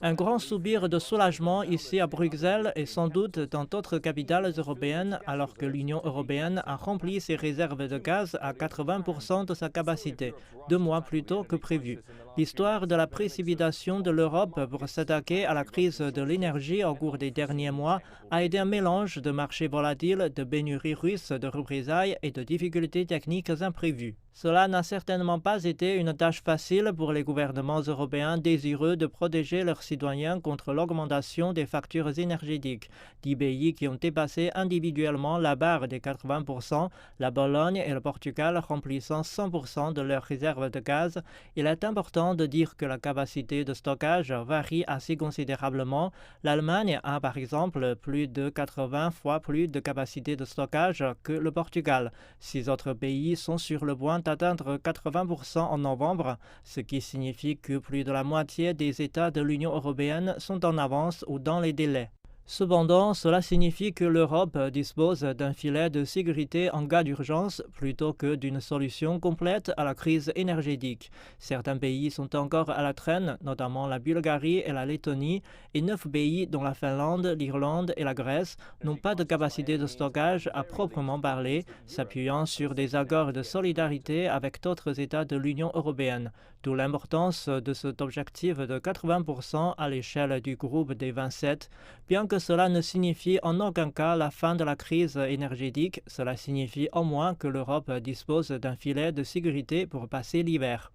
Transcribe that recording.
Un grand soupir de soulagement ici à Bruxelles et sans doute dans d'autres capitales européennes alors que l'Union européenne a rempli ses réserves de gaz à 80% de sa capacité, 2 mois plus tôt que prévu. L'histoire de la précipitation de l'Europe pour s'attaquer à la crise de l'énergie au cours des derniers mois a été un mélange de marchés volatiles, de pénuries russes, de représailles et de difficultés techniques imprévues. Cela n'a certainement pas été une tâche facile pour les gouvernements européens désireux de protéger leurs citoyens contre l'augmentation des factures énergétiques. 10 pays qui ont dépassé individuellement la barre des 80%, la Pologne et le Portugal remplissant 100% de leurs réserves de gaz, il est important de dire que la capacité de stockage varie assez considérablement. L'Allemagne a par exemple plus de 80 fois plus de capacité de stockage que le Portugal. 6 autres pays sont sur le point d'atteindre 80% en novembre, ce qui signifie que plus de la moitié des États de l'Union européenne sont en avance ou dans les délais. Cependant, cela signifie que l'Europe dispose d'un filet de sécurité en cas d'urgence plutôt que d'une solution complète à la crise énergétique. Certains pays sont encore à la traîne, notamment la Bulgarie et la Lettonie, et 9 pays, dont la Finlande, l'Irlande et la Grèce, n'ont pas de capacité de stockage à proprement parler, s'appuyant sur des accords de solidarité avec d'autres États de l'Union européenne. D'où l'importance de cet objectif de 80% à l'échelle du groupe des 27, bien que cela ne signifie en aucun cas la fin de la crise énergétique, cela signifie au moins que l'Europe dispose d'un filet de sécurité pour passer l'hiver.